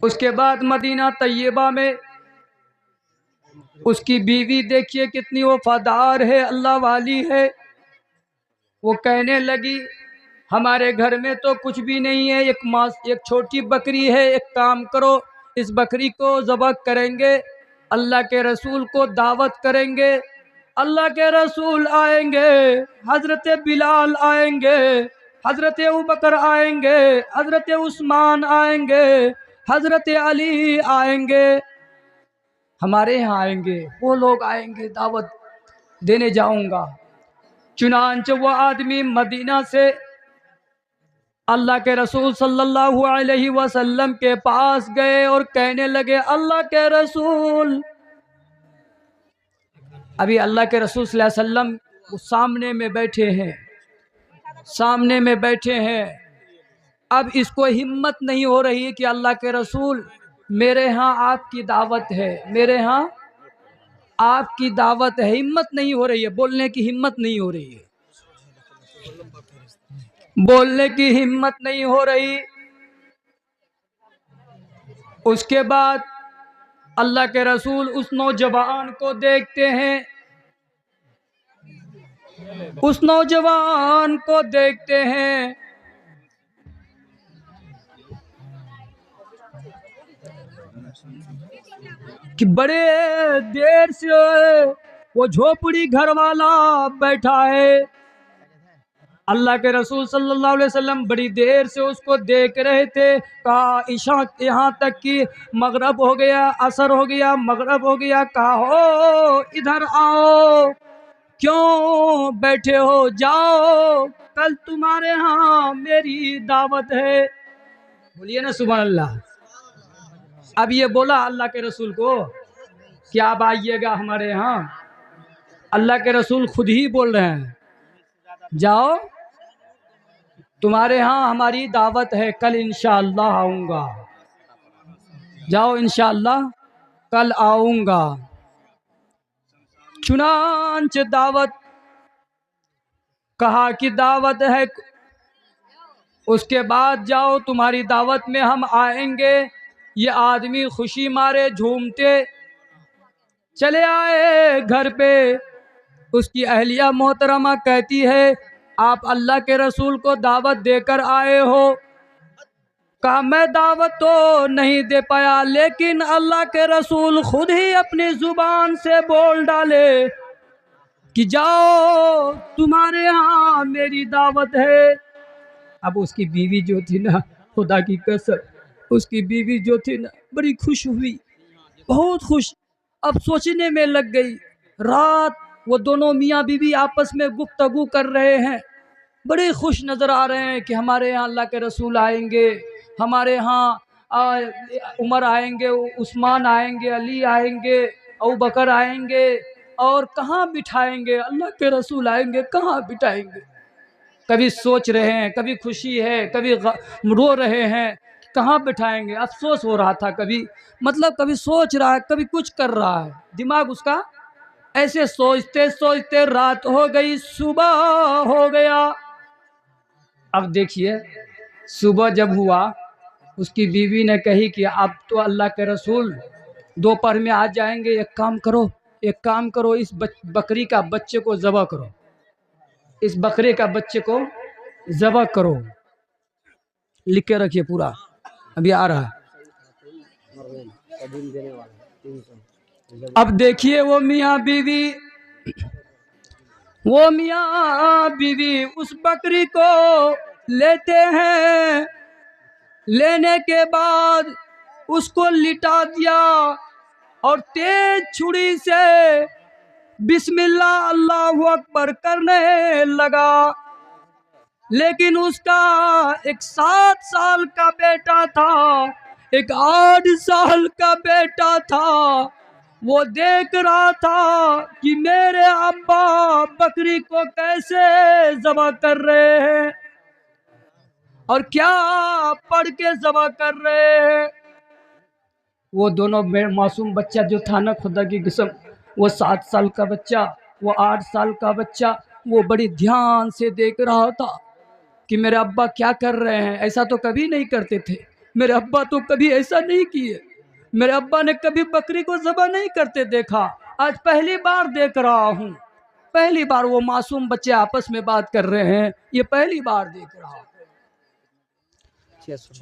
उसके बाद मदीना तैयबा में उसकी बीवी देखिए कितनी वफादार है, अल्लाह वाली है। वो कहने लगी हमारे घर में तो कुछ भी नहीं है, एक छोटी बकरी है, एक काम करो इस बकरी को ज़बह करेंगे, अल्लाह के रसूल को दावत करेंगे, अल्लाह के रसूल आएंगे, हजरत बिलाल आएंगे, हजरत अबू बकर आएंगे, हजरत उस्मान आएंगे, हजरत अली आएंगे, हमारे यहाँ आएंगे, वो लोग आएंगे, दावत देने जाऊंगा। चुनांचे वो आदमी मदीना से अल्लाह के रसूल सल्लल्लाहु अलैहि वसल्लम के पास गए और कहने लगे अल्लाह के रसूल, अभी अल्लाह के रसूल सल्लल्लाहु अलैहि वसल्लम सामने में बैठे हैं, सामने में बैठे हैं। अब इसको हिम्मत नहीं हो रही है कि अल्लाह के रसूल मेरे यहाँ आपकी दावत है, मेरे यहाँ आपकी दावत है। हिम्मत नहीं हो रही है, बोलने की हिम्मत नहीं हो रही है, बोलने की हिम्मत नहीं हो रही। उसके बाद अल्लाह के रसूल उस नौजवान को देखते हैं, उस नौजवान को देखते हैं कि बड़े देर से वो झोपड़ी घर वाला बैठा है। अल्लाह के रसूल सल्लल्लाहु अलैहि वसल्लम बड़ी देर से उसको देख रहे थे। कहा ईशा यहाँ तक कि मगरब हो गया, असर हो गया, मगरब हो गया। कहा हो इधर आओ, क्यों बैठे हो, जाओ, कल तुम्हारे यहाँ मेरी दावत है। बोलिए ना सुभान अल्लाह। अब ये बोला अल्लाह के रसूल को कि आप आइएगा हमारे यहाँ। अल्लाह के रसूल खुद ही बोल रहे हैं जाओ तुम्हारे यहाँ हमारी दावत है, कल इंशाअल्लाह आऊँगा, जाओ इंशाअल्लाह कल आऊँगा। चुनांचे दावत, कहा कि दावत है, उसके बाद जाओ तुम्हारी दावत में हम आएंगे। ये आदमी खुशी मारे झूमते चले आए घर पे। उसकी अहलिया मोहतरमा कहती है आप अल्लाह के रसूल को दावत देकर आए हो। कहा मैं दावत तो नहीं दे पाया, लेकिन अल्लाह के रसूल खुद ही अपनी जुबान से बोल डाले कि जाओ तुम्हारे यहाँ मेरी दावत है। अब उसकी बीवी जो थी ना, खुदा की कसम, उसकी बीवी जो थी ना बड़ी खुश हुई, बहुत खुश। अब सोचने में लग गई। रात वो दोनों मियाँ बीवी आपस में गुफ्तगू कर रहे हैं, बड़े खुश नज़र आ रहे हैं कि हमारे यहाँ अल्लाह के रसूल आएंगे, हमारे यहाँ उमर आएंगे, उस्मान आएंगे, अली आएंगे, अबू बकर आएंगे, और कहाँ बिठाएंगे, अल्लाह के रसूल आएंगे, कहाँ बिठाएंगे। कभी सोच रहे हैं, कभी खुशी है, कभी रो रहे हैं, कहाँ बिठाएंगे। अफसोस हो रहा था, कभी मतलब कभी सोच रहा है, कभी कुछ कर रहा है, दिमाग उसका ऐसे सोचते सोचते रात हो गई, सुबह हो गया। अब देखिए सुबह जब हुआ, उसकी बीवी ने कही कि अब तो अल्लाह के रसूल दोपहर में आ जाएंगे, एक काम करो, एक काम करो, इस बकरी का बच्चे को ज़बह करो, इस बकरे का बच्चे को ज़बह करो। लिख के रखिए पूरा, अभी आ रहा है। अब देखिए वो मियाँ बीवी उस बकरी को लेते हैं। लेने के बाद उसको लिटा दिया और तेज छुरी से बिस्मिल्लाह अल्लाहु अकबर करने लगा। लेकिन उसका एक 7 साल का बेटा था, एक 8 साल का बेटा था। वो देख रहा था कि मेरे अब्बा बकरी को कैसे ज़बह कर रहे हैं और क्या पढ़ के ज़बह कर रहे हैं। वो दोनों मासूम बच्चा जो था ना, खुदा की कसम, वो 7 साल का बच्चा, वो 8 साल का बच्चा, वो बड़ी ध्यान से देख रहा था कि मेरे अब्बा क्या कर रहे हैं। ऐसा तो कभी नहीं करते थे, मेरे अब्बा तो कभी ऐसा नहीं किए, मेरे अब्बा ने कभी बकरी को ज़बह नहीं करते देखा, आज पहली बार देख रहा हूँ। पहली बार वो मासूम बच्चे आपस में बात कर रहे हैं, ये पहली बार देख रहा हूँ।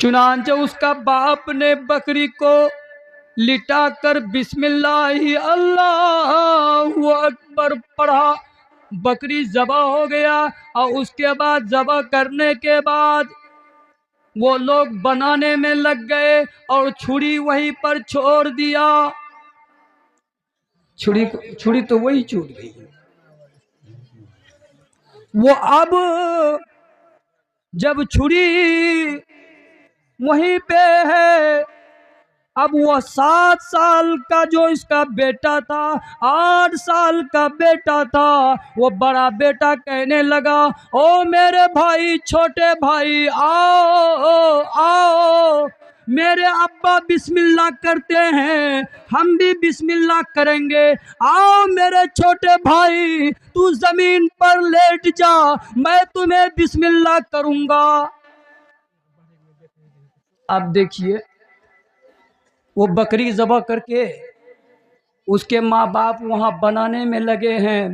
चुनांचे उसका बाप ने बकरी को लिटा कर बिस्मिल्लाह अल्लाहु अकबर पढ़ा, बकरी ज़बह हो गया। और उसके बाद ज़बह करने के बाद वो लोग बनाने में लग गए और छुरी वहीं पर छोड़ दिया। छुरी तो वही छूट गई। वो अब जब छुरी वहीं पे है, अब वो 7 साल का जो इसका बेटा था, 8 साल का बेटा था, वो बड़ा बेटा कहने लगा, ओ मेरे भाई, छोटे भाई, आओ आओ, मेरे अब्बा बिस्मिल्लाह करते हैं, हम भी बिस्मिल्लाह करेंगे। आओ मेरे छोटे भाई, तू जमीन पर लेट जा, मैं तुम्हें बिस्मिल्लाह करूंगा। अब देखिए, वो बकरी ज़बह करके उसके माँ बाप वहाँ बनाने में लगे हैं,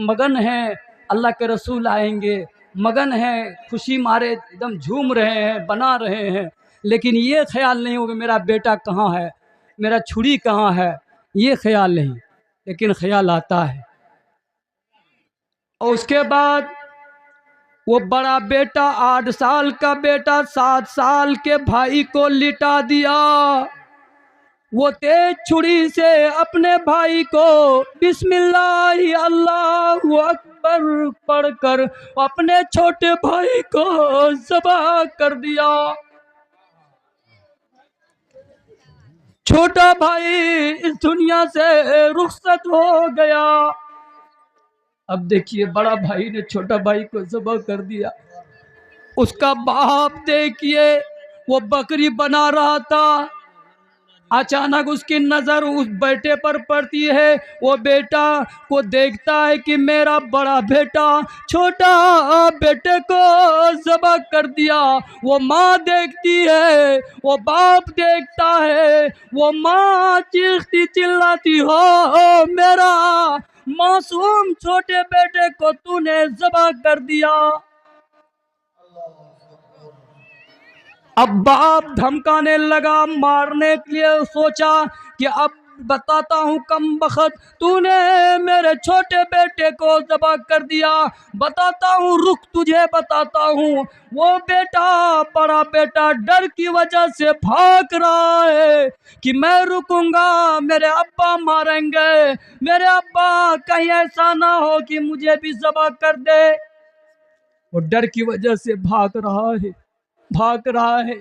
मगन हैं, अल्लाह के रसूल आएंगे, मगन हैं, खुशी मारे एकदम झूम रहे हैं, बना रहे हैं। लेकिन ये ख्याल नहीं होगा मेरा बेटा कहाँ है, मेरा छुरी कहाँ है, ये ख्याल नहीं, लेकिन ख्याल आता है। और उसके बाद वो बड़ा बेटा, 8 साल का बेटा 7 साल के भाई को लिटा दिया। वो तेज छुरी से अपने भाई को बिस्मिल्लाह अल्लाहु अकबर पढ़कर अपने छोटे भाई को ज़बह कर दिया। छोटा भाई इस दुनिया से रुखसत हो गया। अब देखिए, बड़ा भाई ने छोटा भाई को ज़बह कर दिया। उसका बाप देखिए, वो बकरी बना रहा था, अचानक उसकी नजर उस बेटे पर पड़ती है। वो बेटा को देखता है कि मेरा बड़ा बेटा छोटा बेटे को ज़बह कर दिया। वो माँ देखती है, वो बाप देखता है, वो माँ चीखती चिल्लाती, हो मेरा मासूम छोटे बेटे को तूने ज़बह कर दिया। अब बाप धमकाने लगा, मारने के लिए सोचा कि अब बताता हूँ कम बखत, तूने मेरे छोटे बेटे को ज़बह कर दिया, बताता हूँ, रुक तुझे बताता हूँ। वो बेटा, बड़ा बेटा डर की वजह से भाग रहा है कि मैं रुकूंगा मेरे अब्बा मारेंगे, मेरे अब्बा कहीं ऐसा ना हो कि मुझे भी ज़बह कर दे। वो डर की वजह से भाग रहा है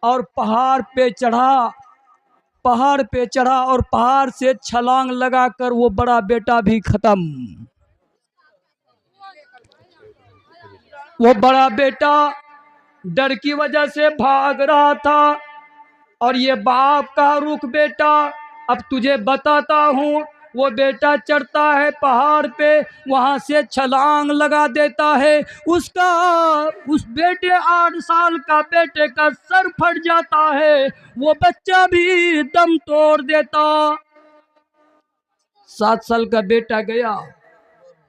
और पहाड़ पे चढ़ा और पहाड़ से छलांग लगाकर वो बड़ा बेटा भी खत्म। वो बड़ा बेटा डर की वजह से भाग रहा था और ये बाप का रुक बेटा, अब तुझे बताता हूँ। वो बेटा चढ़ता है पहाड़ पे, वहां से छलांग लगा देता है। उस बेटे 8 साल का बेटे का सर फट जाता है, वो बच्चा भी दम तोड़ देता। 7 साल का बेटा गया,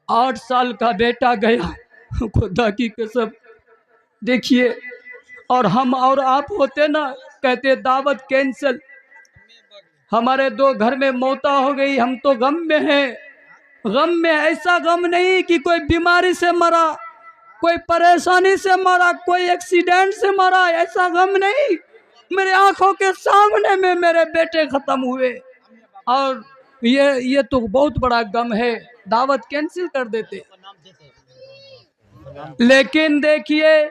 8 साल का बेटा गया, खुदा की कसम। देखिए, और हम और आप होते ना, कहते दावत कैंसिल, हमारे 2 घर में मौता हो गई, हम तो गम में हैं। गम में ऐसा गम नहीं कि कोई बीमारी से मरा, कोई परेशानी से मरा, कोई एक्सीडेंट से मरा, ऐसा गम नहीं। मेरे आंखों के सामने में मेरे बेटे खत्म हुए और ये तो बहुत बड़ा गम है, दावत कैंसिल कर देते। लेकिन देखिए,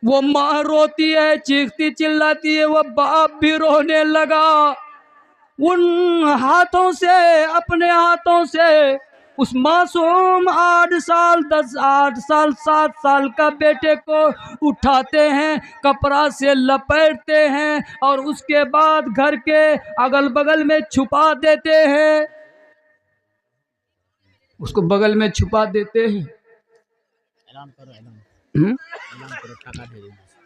वो माँ रोती है, चीखती चिल्लाती है, वो बाप भी रोने लगा। उन हाथों से, अपने हाथों से उस मासूम 8 साल 7 साल का बेटे को उठाते हैं, कपड़ा से लपेटते हैं और उसके बाद घर के अगल बगल में छुपा देते हैं। उसको बगल में छुपा देते हैं।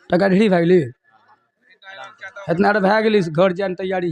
टका ढेरी भाई इतना भै गेली घर जाए तैयारी